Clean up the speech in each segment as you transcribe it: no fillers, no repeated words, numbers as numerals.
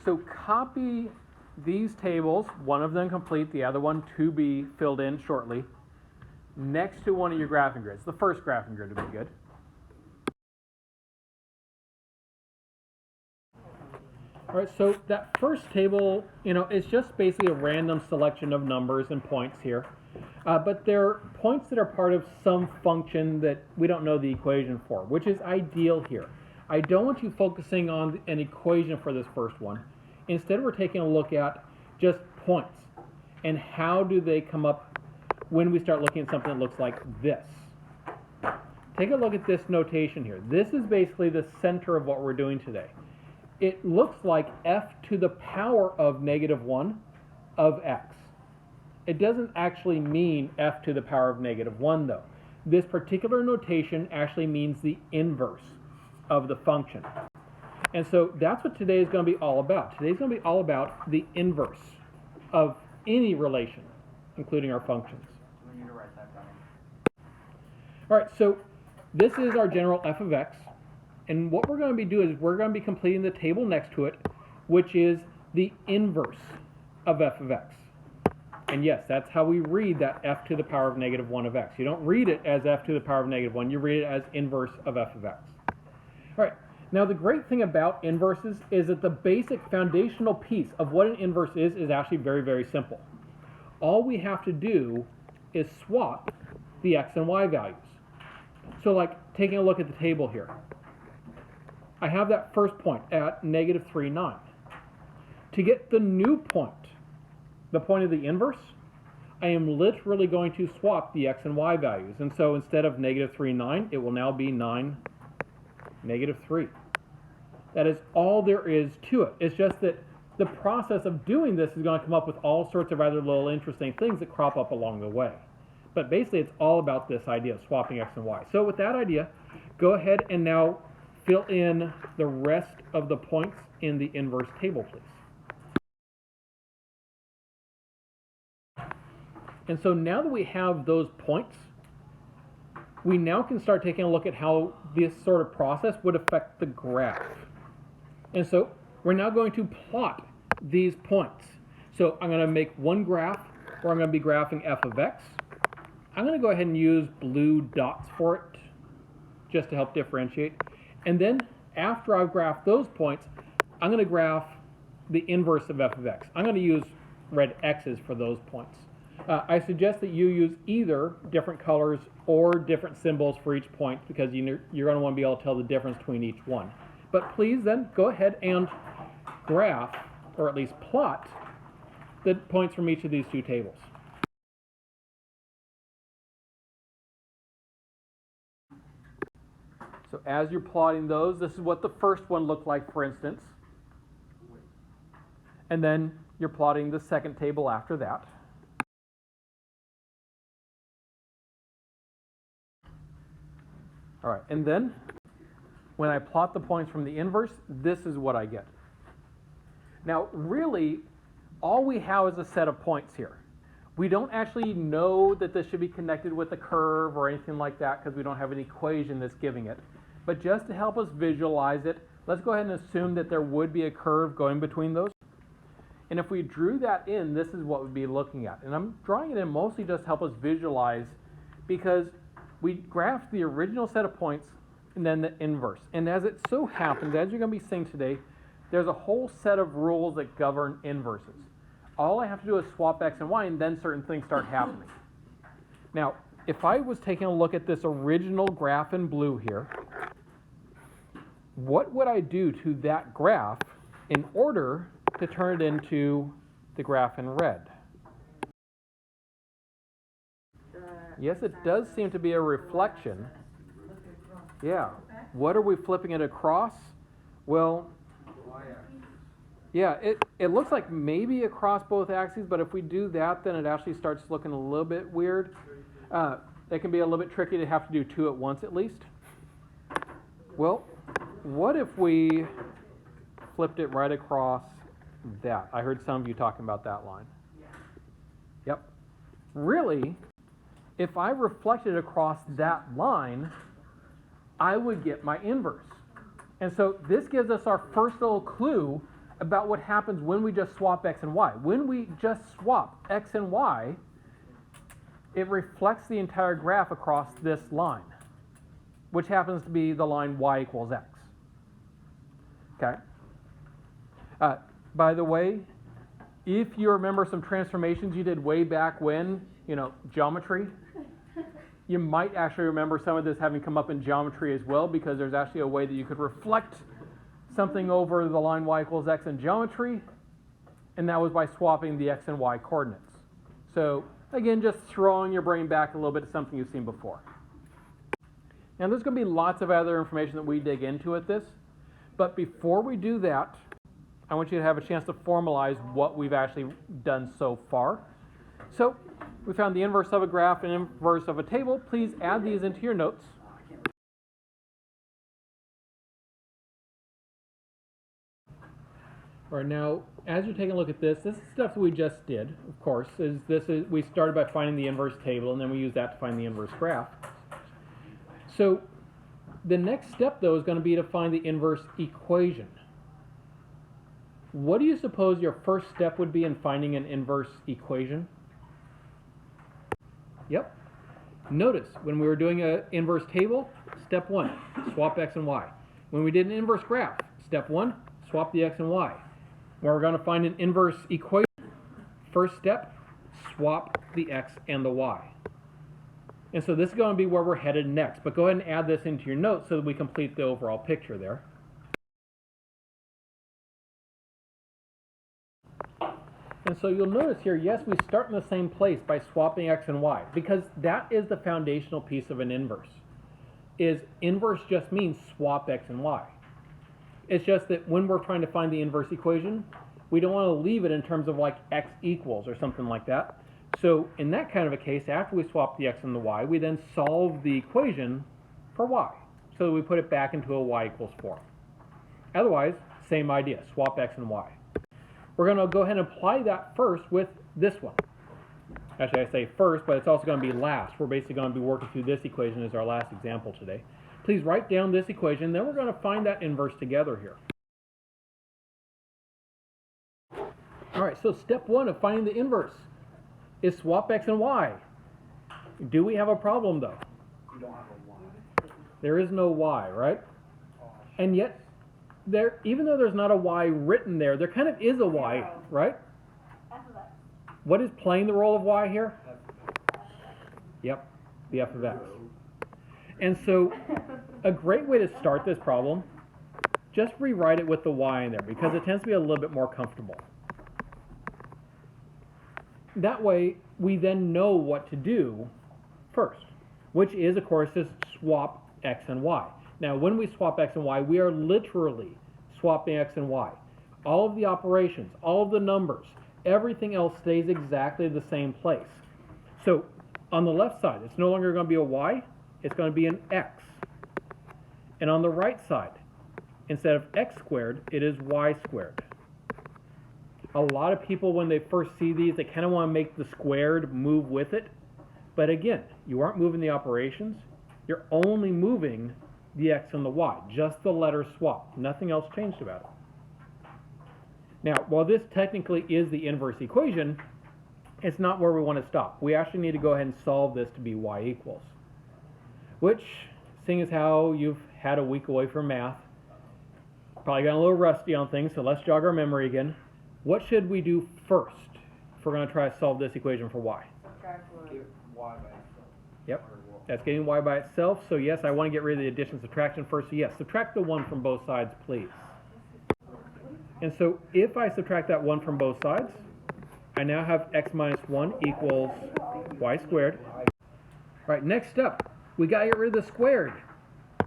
So copy these tables, one of them complete, the other one to be filled in shortly, next to one of your graphing grids. The first graphing grid would be good. All right, so that first table, is just basically a random selection of numbers and points here. But they're points that are part of some function that we don't know the equation for, which is ideal here. I don't want you focusing on an equation for this first one. Instead, we're taking a look at just points and how do they come up when we start looking at something that looks like this. Take a look at this notation here. This is basically the center of what we're doing today. It looks like f to the power of -1 of x. It doesn't actually mean f to the power of -1 though. This particular notation actually means the inverse of the function. And so that's what today is going to be all about. Today's going to be all about the inverse of any relation, including our functions. We need to write that down. All right, so this is our general f of x. And what we're going to be doing is we're going to be completing the table next to it, which is the inverse of f of x. And yes, that's how we read that f to the power of -1 of x. You don't read it as f to the power of -1. You read it as inverse of f of x. All right. Now, the great thing about inverses is that the basic foundational piece of what an inverse is actually very, very simple. All we have to do is swap the x and y values. So like taking a look at the table here. I have that first point at -3, 9. To get the new point, the point of the inverse, I am literally going to swap the x and y values. And so instead of -3, 9, it will now be 9, -3. That is all there is to it. It's just that the process of doing this is going to come up with all sorts of rather little interesting things that crop up along the way. But basically, it's all about this idea of swapping x and y. So with that idea, go ahead and now fill in the rest of the points in the inverse table, please. And so now that we have those points, we now can start taking a look at how this sort of process would affect the graph. And so we're now going to plot these points. So I'm going to make one graph where I'm going to be graphing f of x. I'm going to go ahead and use blue dots for it, just to help differentiate. And then after I've graphed those points, I'm going to graph the inverse of f of x. I'm going to use red x's for those points. I suggest that you use either different colors or different symbols for each point because you're going to want to be able to tell the difference between each one. But please then go ahead and graph, or at least plot, the points from each of these two tables. So as you're plotting those, this is what the first one looked like, for instance. And then you're plotting the second table after that. All right, and then when I plot the points from the inverse, this is what I get. Now, really, all we have is a set of points here. We don't actually know that this should be connected with a curve or anything like that because we don't have an equation that's giving it. But just to help us visualize it, let's go ahead and assume that there would be a curve going between those. And if we drew that in, this is what we'd be looking at. And I'm drawing it in mostly just to help us visualize because we graphed the original set of points and then the inverse. And as it so happens, as you're going to be seeing today, there's a whole set of rules that govern inverses. All I have to do is swap x and y, and then certain things start happening. Now, if I was taking a look at this original graph in blue here, what would I do to that graph in order to turn it into the graph in red? Yes, it does seem to be a reflection. Yeah. What are we flipping it across? Well, yeah, it looks like maybe across both axes, but if we do that, then it actually starts looking a little bit weird. It can be a little bit tricky to have to do two at once at least. Well, what if we flipped it right across that? I heard some of you talking about that line. Yep. Really, if I reflected across that line, I would get my inverse. And so this gives us our first little clue about what happens when we just swap x and y. When we just swap x and y, it reflects the entire graph across this line, which happens to be the line y equals x. Okay? By the way, if you remember some transformations you did way back when, geometry, you might actually remember some of this having come up in geometry as well, because there's actually a way that you could reflect something over the line y equals x in geometry, and that was by swapping the x and y coordinates. So again, just throwing your brain back a little bit to something you've seen before. Now there's going to be lots of other information that we dig into at this, but before we do that, I want you to have a chance to formalize what we've actually done so far. So we found the inverse of a graph and inverse of a table. Please add these into your notes. All right, now, as you're taking a look at this is stuff that we just did, of course. We started by finding the inverse table, and then we used that to find the inverse graph. So the next step, though, is going to be to find the inverse equation. What do you suppose your first step would be in finding an inverse equation? Yep. Notice, when we were doing an inverse table, step 1, swap x and y. When we did an inverse graph, step 1, swap the x and y. When we're going to find an inverse equation, first step, swap the x and the y. And so this is going to be where we're headed next. But go ahead and add this into your notes so that we complete the overall picture there. And so you'll notice here, yes, we start in the same place by swapping x and y, because that is the foundational piece of an inverse. Inverse just means swap x and y. It's just that when we're trying to find the inverse equation, we don't want to leave it in terms of like x equals or something like that. So in that kind of a case, after we swap the x and the y, we then solve the equation for y. So that we put it back into a y equals form. Otherwise, same idea, swap x and y. We're going to go ahead and apply that first with this one. Actually, I say first, but it's also going to be last. We're basically going to be working through this equation as our last example today. Please write down this equation, then we're going to find that inverse together here. All right, so step 1 of finding the inverse is swap x and y. Do we have a problem, though? You don't have a y. There is no y, right? And yet, even though there's not a y written there, there kind of is a y, right? What is playing the role of y here? Yep, the f of x. And so a great way to start this problem, just rewrite it with the y in there, because it tends to be a little bit more comfortable. That way, we then know what to do first, which is, of course, to swap x and y. Now, when we swap x and y, we are literally swapping x and y. All of the operations, all of the numbers, everything else stays exactly the same place. So on the left side, it's no longer going to be a y, it's going to be an x. And on the right side, instead of x squared, it is y squared. A lot of people, when they first see these, they kind of want to make the squared move with it. But again, you aren't moving the operations, you're only moving the x and the y, just the letter swap. Nothing else changed about it. Now, while this technically is the inverse equation, it's not where we want to stop. We actually need to go ahead and solve this to be y equals. Which, seeing as how you've had a week away from math, probably got a little rusty on things, so let's jog our memory again. What should we do first if we're going to try to solve this equation for y? Get y by itself. Yep. That's getting y by itself. So yes, I want to get rid of the addition and subtraction first. So yes, subtract the 1 from both sides, please. And so if I subtract that 1 from both sides, I now have x minus 1 equals y squared. All right, next up, we got to get rid of the squared.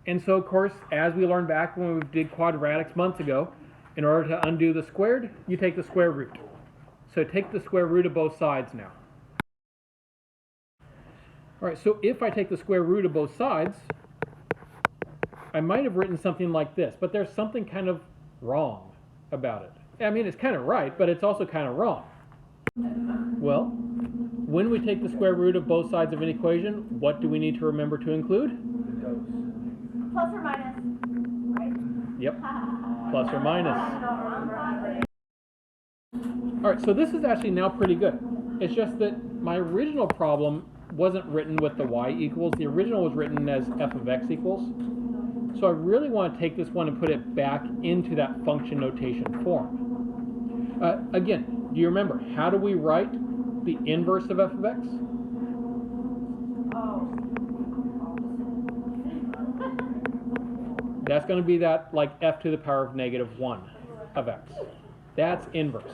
And so, of course, as we learned back when we did quadratics months ago, in order to undo the squared, you take the square root. So take the square root of both sides now. All right, so if I take the square root of both sides, I might have written something like this, but there's something kind of wrong about it. I mean, it's kind of right, but it's also kind of wrong. Well, when we take the square root of both sides of an equation, what do we need to remember to include? The dose. Plus or minus, right? Yep, plus or minus. All right, so this is actually now pretty good. It's just that my original problem wasn't written with the y equals. The original was written as f of x equals. So I really want to take this one and put it back into that function notation form. Again, do you remember, how do we write the inverse of f of x? That's going to be that, like, f to the power of negative 1 of x. That's inverse.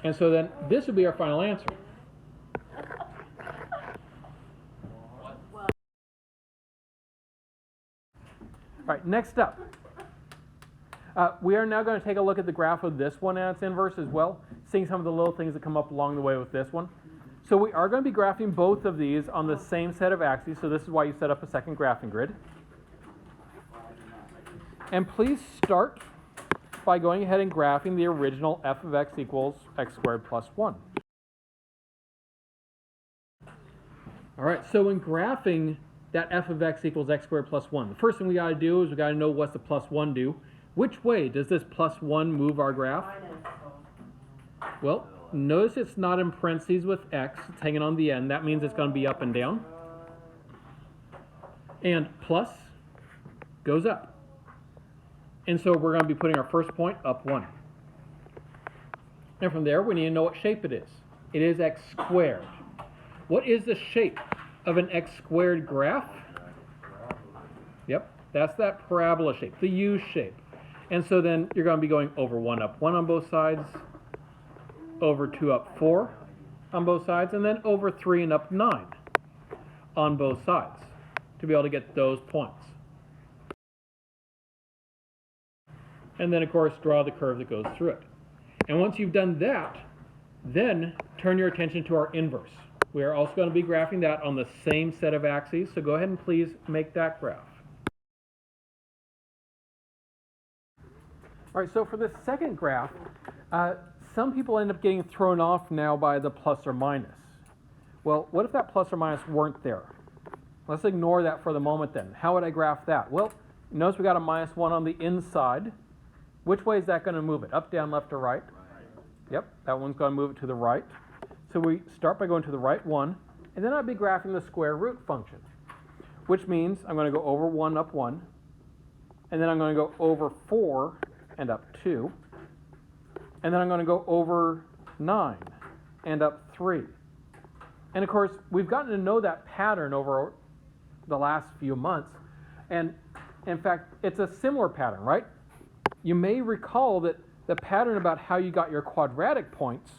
And so then this would be our final answer. All right, next up. We are now going to take a look at the graph of this one and its inverse as well, seeing some of the little things that come up along the way with this one. So we are going to be graphing both of these on the same set of axes, so this is why you set up a second graphing grid. And please start by going ahead and graphing the original f of x equals x squared plus 1. All right, so when graphing that f of x equals x squared plus 1, the first thing we got to do is we got to know what's the plus 1 do. Which way does this plus 1 move our graph? Well, notice it's not in parentheses with x, it's hanging on the end. That means it's going to be up and down. And plus goes up. And so we're going to be putting our first point up 1. And from there, we need to know what shape it is. It is x squared. What is the shape of an x squared graph? Yep, that's that parabola shape, the U shape. And so then you're going to be going over 1 up 1 on both sides, over 2 up 4 on both sides, and then over 3 and up 9 on both sides to be able to get those points. And then, of course, draw the curve that goes through it. And once you've done that, then turn your attention to our inverse. We are also going to be graphing that on the same set of axes, so go ahead and please make that graph. All right, so for the second graph, some people end up getting thrown off now by the plus or minus. Well, what if that plus or minus weren't there? Let's ignore that for the moment then. How would I graph that? Well, notice we got a minus 1 on the inside. Which way is that going to move it? Up, down, left, or right? Yep, that one's going to move it to the right. So we start by going to the right one, and then I'll be graphing the square root function, which means I'm going to go over 1 up 1, and then I'm going to go over 4 and up 2, and then I'm going to go over 9 and up 3. And of course, we've gotten to know that pattern over the last few months, and in fact, it's a similar pattern, right? You may recall that the pattern about how you got your quadratic points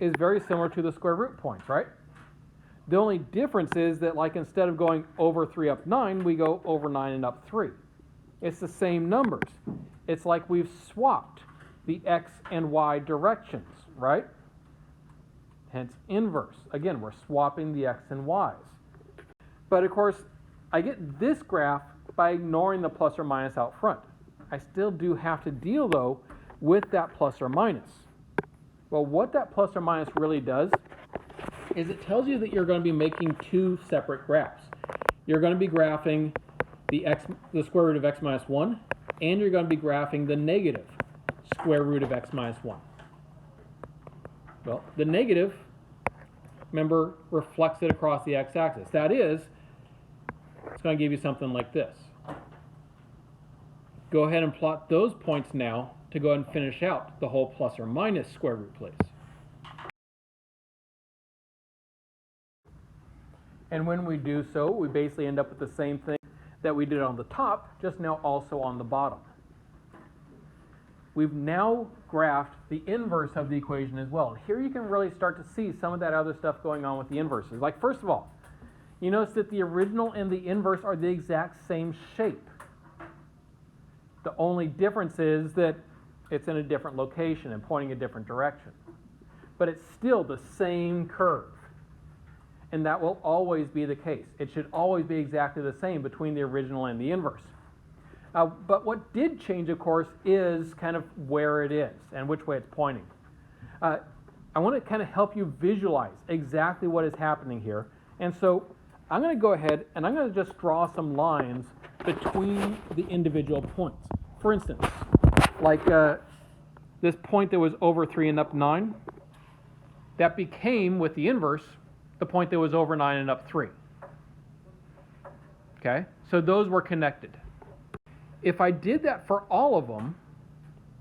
is very similar to the square root points, right? The only difference is that, like, instead of going over 3 up 9, we go over 9 and up 3. It's the same numbers. It's like we've swapped the x and y directions, right? Hence inverse. Again, we're swapping the x and y's. But of course, I get this graph by ignoring the plus or minus out front. I still do have to deal, though, with that plus or minus. Well, what that plus or minus really does is it tells you that you're going to be making two separate graphs. You're going to be graphing the square root of x minus 1, and you're going to be graphing the negative square root of x minus 1. Well, the negative, remember, reflects it across the x-axis. That is, it's going to give you something like this. Go ahead and plot those points now to go ahead and finish out the whole plus or minus square root, please. And when we do so, we basically end up with the same thing that we did on the top, just now also on the bottom. We've now graphed the inverse of the equation as well. And here you can really start to see some of that other stuff going on with the inverses. Like, first of all, you notice that the original and the inverse are the exact same shape. The only difference is that it's in a different location and pointing a different direction. But it's still the same curve. And that will always be the case. It should always be exactly the same between the original and the inverse. But what did change, of course, is kind of where it is and which way it's pointing. I want to kind of help you visualize exactly what is happening here. And so I'm going to go ahead and I'm going to just draw some lines between the individual points. For instance, like this point that was over 3 and up 9, that became, with the inverse, the point that was over 9 and up 3. Okay, so those were connected. If I did that for all of them,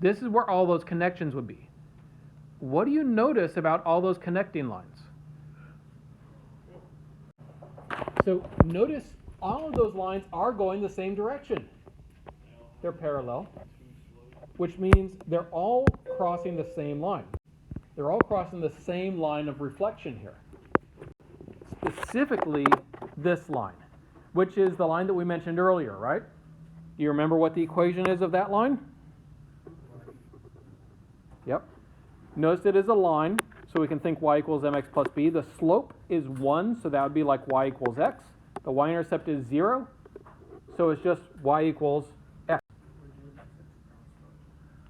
this is where all those connections would be. What do you notice about all those connecting lines? So notice all of those lines are going the same direction. They're parallel, which means they're all crossing the same line. They're all crossing the same line of reflection here. Specifically, this line, which is the line that we mentioned earlier, right? Do you remember what the equation is of that line? Yep. Notice it is a line, so we can think y equals mx plus b. The slope is 1, so that would be like y equals x. The y-intercept is 0, so it's just y equals x.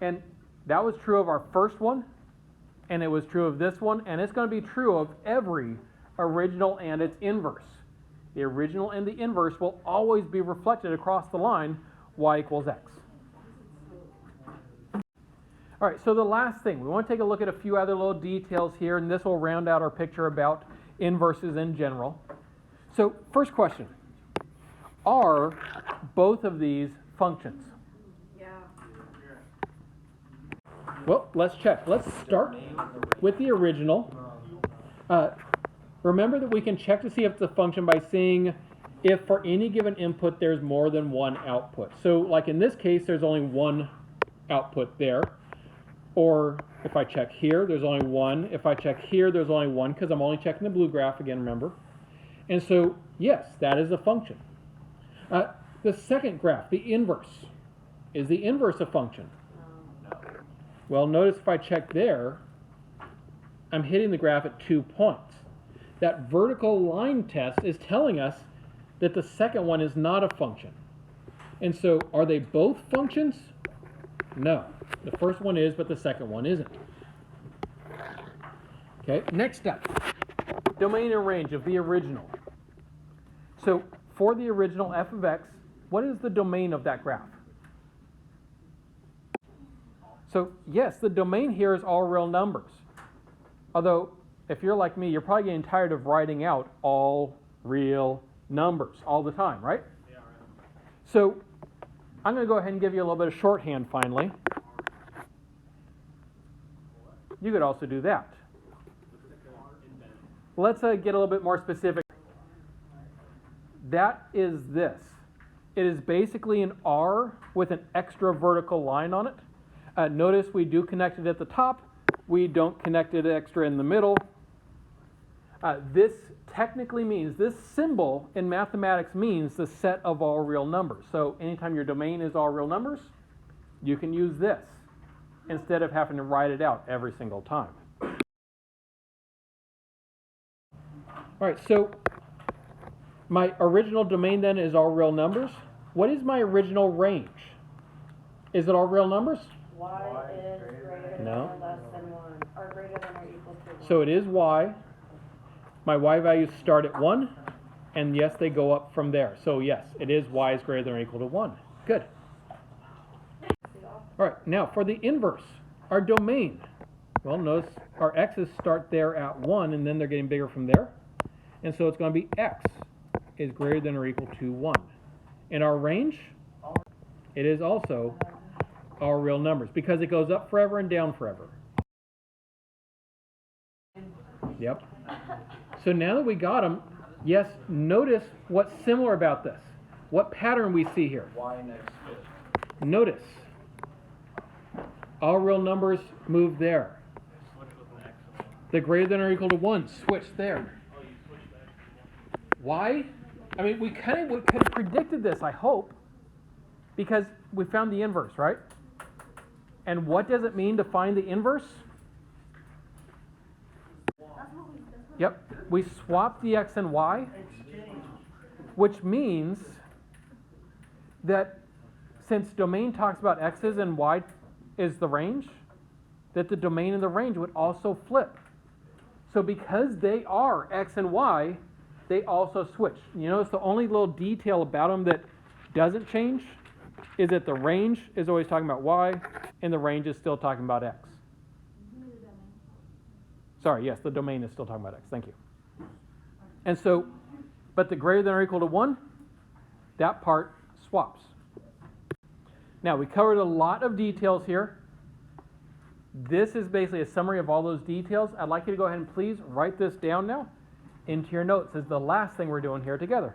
And that was true of our first one, and it was true of this one, and it's going to be true of every original and its inverse. The original and the inverse will always be reflected across the line y equals x. All right, so the last thing, we want to take a look at a few other little details here, and this will round out our picture about inverses in general. So first question, are both of these functions? Yeah. Well, let's check. Let's start with the original. Remember that we can check to see if it's a function by seeing if for any given input there's more than one output. So like in this case, there's only one output there. Or if I check here, there's only one. If I check here, there's only one, because I'm only checking the blue graph again, remember? And so, yes, that is a function. The second graph, the inverse. Is the inverse a function? No. Well, notice if I check there, I'm hitting the graph at 2 points. That vertical line test is telling us that the second one is not a function. And so, are they both functions? No. The first one is, but the second one isn't. Okay, next step. Domain and range of the original. So, for the original f of x, what is the domain of that graph? So, yes, the domain here is all real numbers. Although, if you're like me, you're probably getting tired of writing out all real numbers all the time, right? Yeah, right. So, I'm going to go ahead and give you a little bit of shorthand finally. You could also do that. Let's get a little bit more specific. That is this. It is basically an R with an extra vertical line on it. Notice we do connect it at the top. We don't connect it extra in the middle. This technically means, this symbol in mathematics means the set of all real numbers. So anytime your domain is all real numbers, you can use this instead of having to write it out every single time. All right, so my original domain then is all real numbers. What is my original range? Is it all real numbers? Y is greater No. or less than 1, or greater than or equal to 1. So it is y. My y values start at 1, and yes, they go up from there. So yes, it is y is greater than or equal to 1. Good. All right, now for the inverse, our domain. Well, notice our x's start there at 1, and then they're getting bigger from there. And so it's going to be x is greater than or equal to 1. In our range, it is also all real numbers, because it goes up forever and down forever. Yep. So now that we got them, yes, notice what's similar about this. What pattern we see here. Y next fit. Notice. All real numbers move there. Switch with an X. The greater than or equal to 1 switch there. Oh, you switched back. Why? I mean, we could have predicted this, I hope, because we found the inverse, right? And what does it mean to find the inverse? Yep, we swapped the x and y, which means that since domain talks about x's and y is the range, that the domain and the range would also flip. So because they are x and y, they also switch. You notice the only little detail about them that doesn't change is that the range is always talking about y, and the range is still talking about x. Sorry, yes, the domain is still talking about x. Thank you. And so, but the greater than or equal to 1, that part swaps. Now, we covered a lot of details here. This is basically a summary of all those details. I'd like you to go ahead and please write this down now into your notes as the last thing we're doing here together.